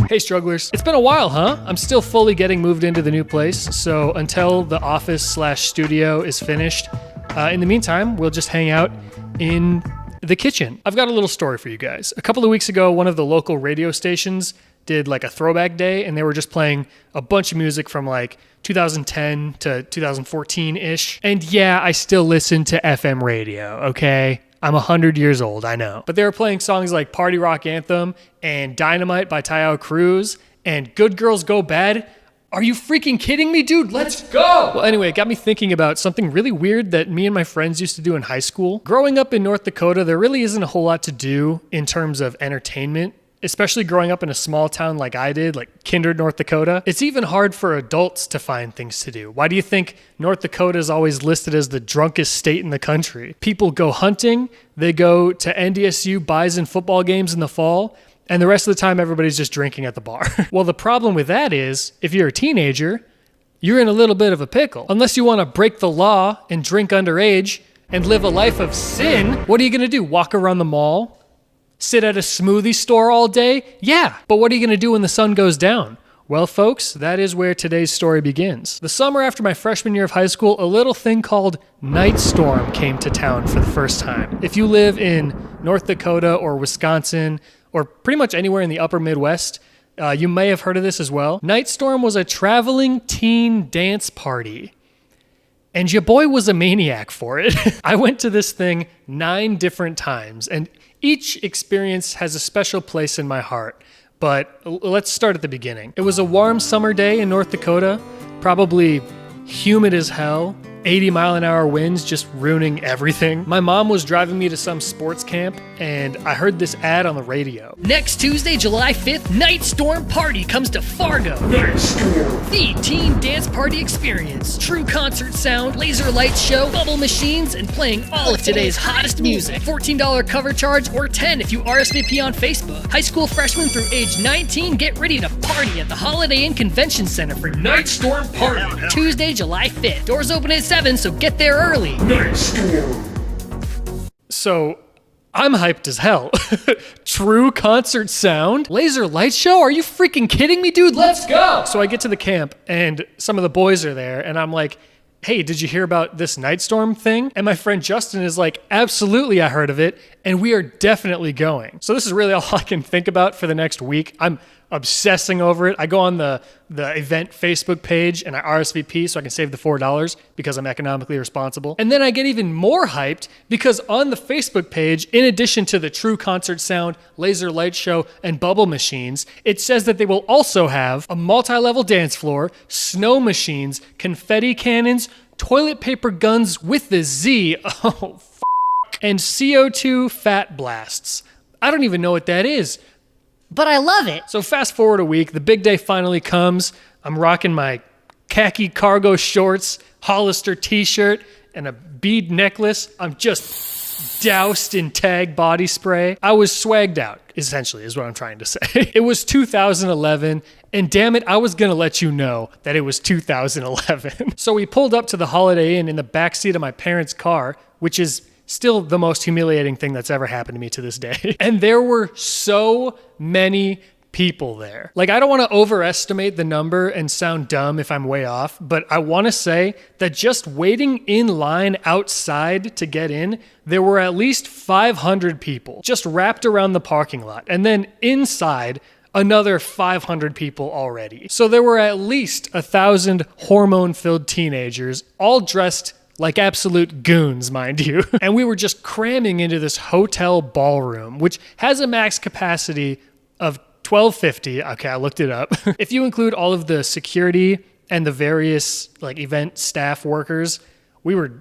Hey strugglers, it's been a while, huh? I'm still fully getting moved into the new place, so until the office/studio is finished, in the meantime, we'll just hang out in the kitchen. I've got a little story for you guys. A couple of weeks ago, one of the local radio stations did like a throwback day, and they were just playing a bunch of music from like 2010 to 2014-ish. And yeah, I still listen to FM radio, okay? I'm 100 years old, I know. But they were playing songs like Party Rock Anthem and Dynamite by Tayo Cruz and Good Girls Go Bad. Are you freaking kidding me, dude? Let's go! Well, anyway, it got me thinking about something really weird that me and my friends used to do in high school. Growing up in North Dakota, there really isn't a whole lot to do in terms of entertainment, especially growing up in a small town like I did, like Kindred, North Dakota. It's even hard for adults to find things to do. Why do you think North Dakota is always listed as the drunkest state in the country? People go hunting, they go to NDSU Bison football games in the fall, and the rest of the time everybody's just drinking at the bar. Well, the problem with that is, if you're a teenager, you're in a little bit of a pickle. Unless you want to break the law and drink underage and live a life of sin, what are you gonna do? Walk around the mall? Sit at a smoothie store all day? Yeah, but what are you going to do when the sun goes down? Well, folks, that is where today's story begins. The summer after my freshman year of high school, a little thing called Night Storm came to town for the first time. If you live in North Dakota or Wisconsin, or pretty much anywhere in the upper Midwest, you may have heard of this as well. Night Storm was a traveling teen dance party. And your boy was a maniac for it. I went to this thing 9 different times, and each experience has a special place in my heart. But let's start at the beginning. It was a warm summer day in North Dakota, probably humid as hell, 80-mile-an-hour winds just ruining everything. My mom was driving me to some sports camp, and I heard this ad on the radio. Next Tuesday, July 5th, Night Storm Party comes to Fargo. Night Storm. The teen dance party experience. True concert sound, laser light show, bubble machines, and playing all of today's hottest music. $14 cover charge or $10 if you RSVP on Facebook. High school freshmen through age 19 get ready to party at the Holiday Inn Convention Center for Night Storm Party. Tuesday, July 5th. Doors open at 7, so get there early. Night Storm. So, I'm hyped as hell. True concert sound? Laser light show? Are you freaking kidding me, dude? Let's go! So I get to the camp, and some of the boys are there, and I'm like, hey, did you hear about this Night Storm thing? And my friend Justin is like, absolutely, I heard of it, and we are definitely going. So this is really all I can think about for the next week. I'm obsessing over it. I go on the event Facebook page and I RSVP so I can save the $4 because I'm economically responsible. And then I get even more hyped because on the Facebook page, in addition to the true concert sound, laser light show, and bubble machines, it says that they will also have a multi-level dance floor, snow machines, confetti cannons, toilet paper guns with the Z, and CO2 fat blasts. I don't even know what that is. But I love it. So fast forward a week, the big day finally comes. I'm rocking my khaki cargo shorts, Hollister t-shirt, and a bead necklace. I'm just doused in Tag body spray. I was swagged out, essentially, is what I'm trying to say. It was 2011, and damn it, I was gonna let you know that it was 2011. So we pulled up to the Holiday Inn in the backseat of my parents' car, which is still the most humiliating thing that's ever happened to me to this day. And there were so many people there. Like, I don't want to overestimate the number and sound dumb if I'm way off, but I want to say that just waiting in line outside to get in, there were at least 500 people just wrapped around the parking lot. And then inside, another 500 people already. So there were at least 1,000 hormone-filled teenagers, all dressed like absolute goons, mind you. And we were just cramming into this hotel ballroom, which has a max capacity of 1,250. Okay, I looked it up. If you include all of the security and the various like event staff workers, we were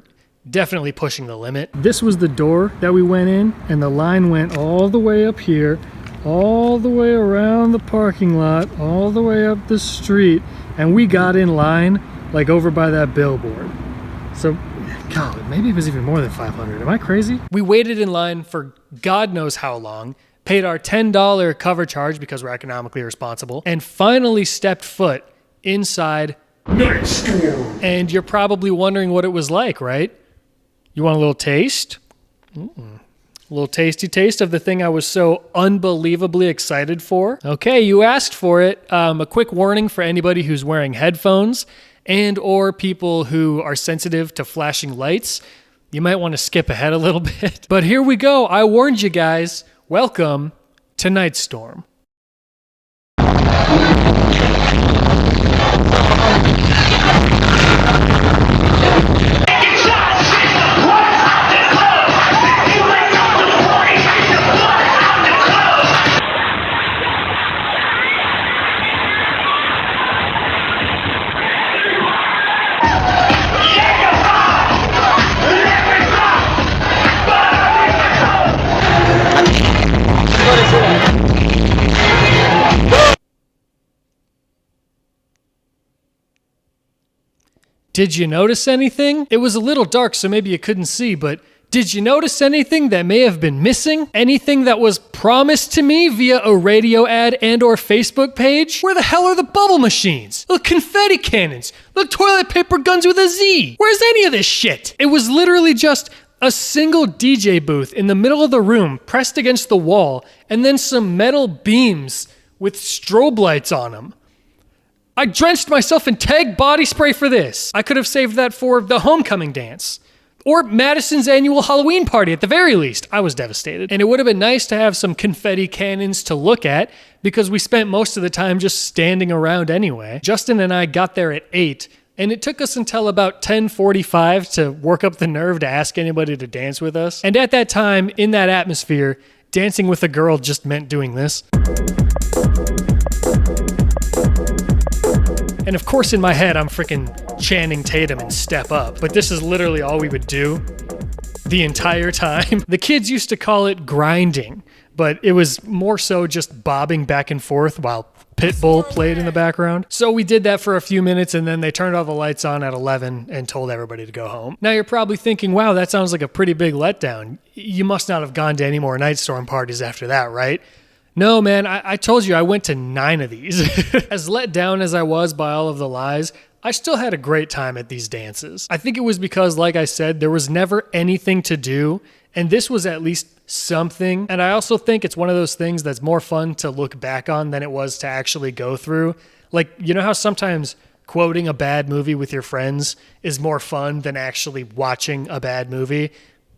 definitely pushing the limit. This was the door that we went in, and the line went all the way up here, all the way around the parking lot, all the way up the street, and we got in line like over by that billboard. So, God, maybe it was even more than 500. Am I crazy? We waited in line for God knows how long, paid our $10 cover charge because we're economically responsible, and finally stepped foot inside Night Storm. And you're probably wondering what it was like, right? You want a little taste? A little tasty taste of the thing I was so unbelievably excited for. Okay, you asked for it. A quick warning for anybody who's wearing headphones and or people who are sensitive to flashing lights. You might want to skip ahead a little bit. But here we go. I warned you guys. Welcome to Nightstorm. Did you notice anything? It was a little dark, so maybe you couldn't see, but did you notice anything that may have been missing? Anything that was promised to me via a radio ad and or Facebook page? Where the hell are the bubble machines? The confetti cannons? The toilet paper guns with a Z? Where's any of this shit? It was literally just a single DJ booth in the middle of the room pressed against the wall and then some metal beams with strobe lights on them. I drenched myself in Tag body spray for this. I could have saved that for the homecoming dance. Or Madison's annual Halloween party at the very least. I was devastated. And it would have been nice to have some confetti cannons to look at because we spent most of the time just standing around anyway. Justin and I got there at 8, and it took us until about 10:45 to work up the nerve to ask anybody to dance with us. And at that time, in that atmosphere, dancing with a girl just meant doing this. And of course in my head, I'm freaking Channing Tatum and Step Up. But this is literally all we would do the entire time. The kids used to call it grinding, but it was more so just bobbing back and forth while Pitbull played in the background. So we did that for a few minutes and then they turned all the lights on at 11 and told everybody to go home. Now you're probably thinking, wow, that sounds like a pretty big letdown. You must not have gone to any more Nightstorm parties after that, right? No, man, I told you I went to 9 of these. As let down as I was by all of the lies, I still had a great time at these dances. I think it was because, like I said, there was never anything to do, and this was at least something. And I also think it's one of those things that's more fun to look back on than it was to actually go through. Like, you know how sometimes quoting a bad movie with your friends is more fun than actually watching a bad movie?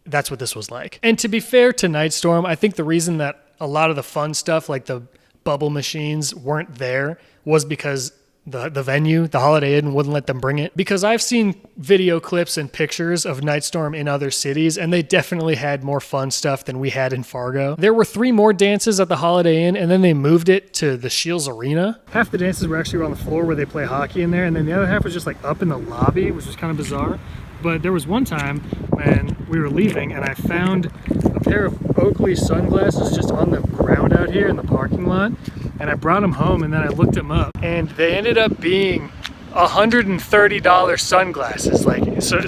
That's what this was like. And to be fair to Nightstorm, I think the reason that a lot of the fun stuff, like the bubble machines, weren't there was because the venue, the Holiday Inn, wouldn't let them bring it. Because I've seen video clips and pictures of Nightstorm in other cities, and they definitely had more fun stuff than we had in Fargo. There were 3 more dances at the Holiday Inn, and then they moved it to the Shields Arena. Half the dances were actually on the floor where they play hockey in there, and then the other half was just like up in the lobby, which was kind of bizarre. But there was one time when we were leaving and I found a pair of Oakley sunglasses just on the ground out here in the parking lot. And I brought them home and then I looked them up. And they ended up being $130 sunglasses.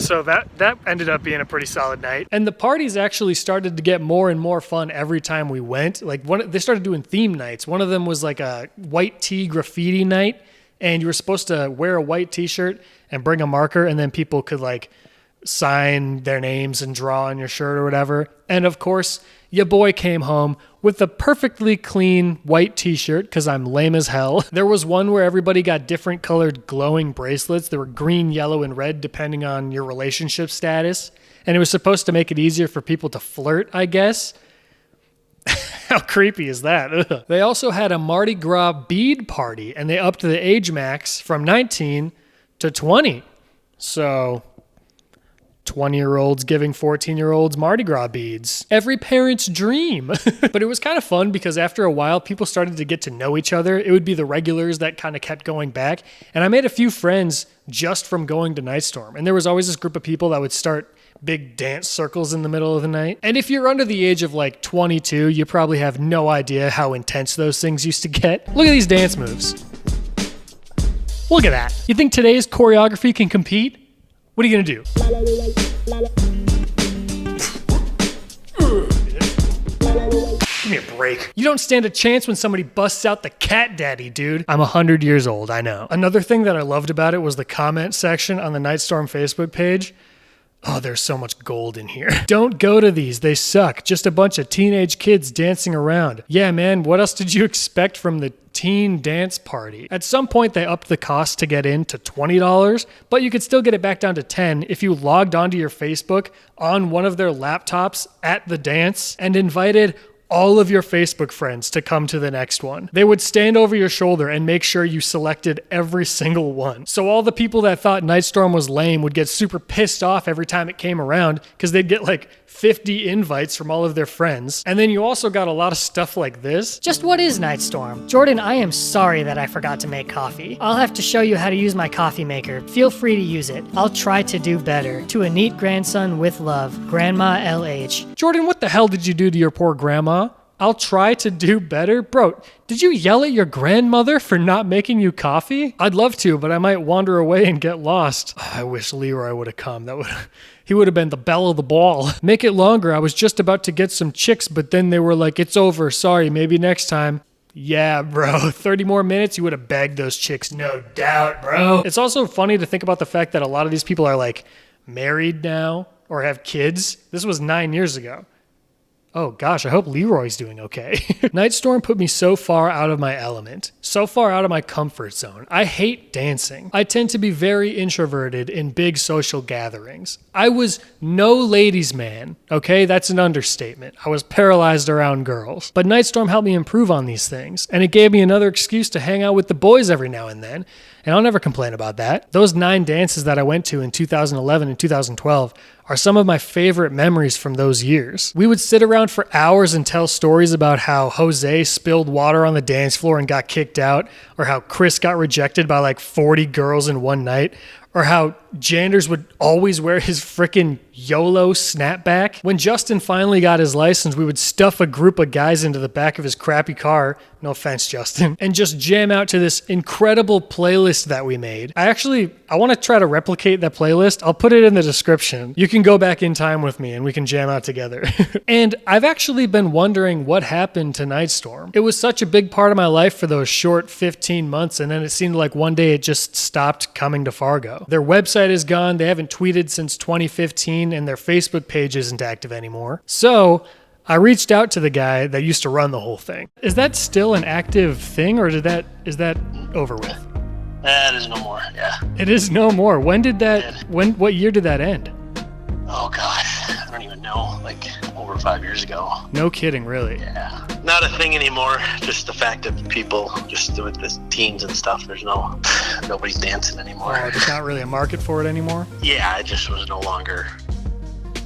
So that ended up being a pretty solid night. And the parties actually started to get more and more fun every time we went. They started doing theme nights. One of them was like a white tee graffiti night. And you were supposed to wear a white t-shirt and bring a marker, and then people could like sign their names and draw on your shirt or whatever. And of course, your boy came home with a perfectly clean white t-shirt because I'm lame as hell. There was one where everybody got different colored glowing bracelets. They were green, yellow, and red depending on your relationship status. And it was supposed to make it easier for people to flirt, I guess. How creepy is that? Ugh. They also had a Mardi Gras bead party, and they upped the age max from 19 to 20. So 20-year-olds giving 14-year-olds Mardi Gras beads. Every parent's dream. But it was kind of fun because after a while, people started to get to know each other. It would be the regulars that kind of kept going back. And I made a few friends just from going to Nightstorm. And there was always this group of people that would start big dance circles in the middle of the night. And if you're under the age of like 22, you probably have no idea how intense those things used to get. Look at these dance moves. Look at that. You think today's choreography can compete? What are you gonna do? Give me a break. You don't stand a chance when somebody busts out the cat daddy, dude. I'm 100 years old, I know. Another thing that I loved about it was the comment section on the Nightstorm Facebook page. Oh, there's so much gold in here. Don't go to these. They suck. Just a bunch of teenage kids dancing around. Yeah, man, what else did you expect from the teen dance party? At some point, they upped the cost to get in to $20, but you could still get it back down to $10 if you logged onto your Facebook on one of their laptops at the dance and invited all of your Facebook friends to come to the next one. They would stand over your shoulder and make sure you selected every single one. So all the people that thought Nightstorm was lame would get super pissed off every time it came around because they'd get like 50 invites from all of their friends. And then you also got a lot of stuff like this. Just what is Nightstorm? Jordan, I am sorry that I forgot to make coffee. I'll have to show you how to use my coffee maker. Feel free to use it. I'll try to do better. To a neat grandson with love, Grandma LH. Jordan, what the hell did you do to your poor grandma? I'll try to do better? Bro, did you yell at your grandmother for not making you coffee? I'd love to, but I might wander away and get lost. I wish Leroy would have come. He would have been the belle of the ball. Make it longer. I was just about to get some chicks, but then they were like, it's over. Sorry, maybe next time. Yeah, bro. 30 more minutes, you would have bagged those chicks. No doubt, bro. It's also funny to think about the fact that a lot of these people are like married now or have kids. This was 9 years ago. Oh gosh, I hope Leroy's doing okay. Nightstorm put me so far out of my element, so far out of my comfort zone. I hate dancing. I tend to be very introverted in big social gatherings. I was no ladies' man, okay? That's an understatement. I was paralyzed around girls. But Nightstorm helped me improve on these things, and it gave me another excuse to hang out with the boys every now and then, and I'll never complain about that. Those 9 dances that I went to in 2011 and 2012 are some of my favorite memories from those years. We would sit around for hours and tell stories about how Jose spilled water on the dance floor and got kicked out, or how Chris got rejected by like 40 girls in one night, or how Janders would always wear his frickin' YOLO snapback. When Justin finally got his license, we would stuff a group of guys into the back of his crappy car, no offense, Justin, and just jam out to this incredible playlist that we made. I want to try to replicate that playlist. I'll put it in the description. You can go back in time with me and we can jam out together. And I've actually been wondering what happened to Nightstorm. It was such a big part of my life for those short 15 months, and then it seemed like one day it just stopped coming to Fargo. Their website is gone. They haven't tweeted since 2015, and their Facebook page isn't active anymore. So I reached out to the guy that used to run the whole thing. Is that still an active thing, or is that over with? That is no more, yeah. It is no more. What year did that end? Oh gosh, I don't even know, like over 5 years ago. No kidding, really? Yeah. Not a thing anymore, just the fact of people, just with the teens and stuff, nobody's dancing anymore. Oh, there's not really a market for it anymore? Yeah, it just was no longer,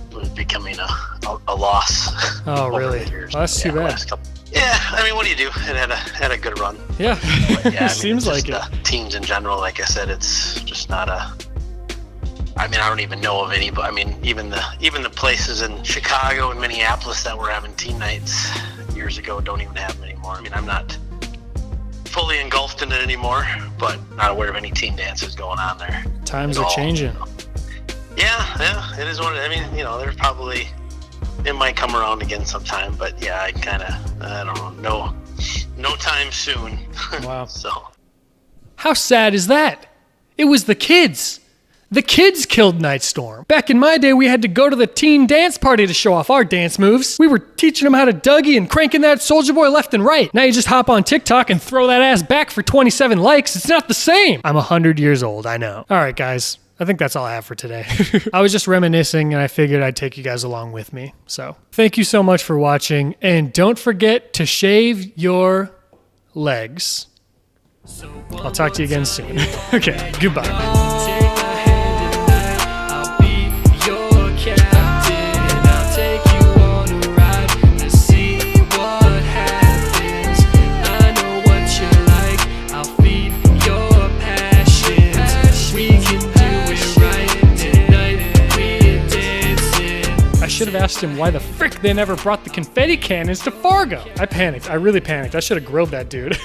it was becoming a loss. Oh, really? Well, that's too bad. Yeah, I mean, what do you do? It had a good run. Yeah, but yeah, seems like it. Teams in general, like I said, it's just not I don't even know of any, but I mean, even the places in Chicago and Minneapolis that were having teen nights years ago don't even have them anymore. I mean, I'm not fully engulfed in it anymore, but not aware of any teen dances going on there. Times are changing. Yeah, it is what I mean, there's probably, it might come around again sometime, but yeah, I don't know, no time soon. Wow. So. How sad is that? It was the kids. The kids killed Nightstorm. Back in my day, we had to go to the teen dance party to show off our dance moves. We were teaching them how to Dougie and cranking that Soulja Boy left and right. Now you just hop on TikTok and throw that ass back for 27 likes. It's not the same. I'm 100 years old, I know. All right, guys. I think that's all I have for today. I was just reminiscing and I figured I'd take you guys along with me. So thank you so much for watching. And don't forget to shave your legs. I'll talk to you again soon. Okay, goodbye. I should have asked him why the frick they never brought the confetti cannons to Fargo. I panicked. I really panicked. I should have grilled that dude.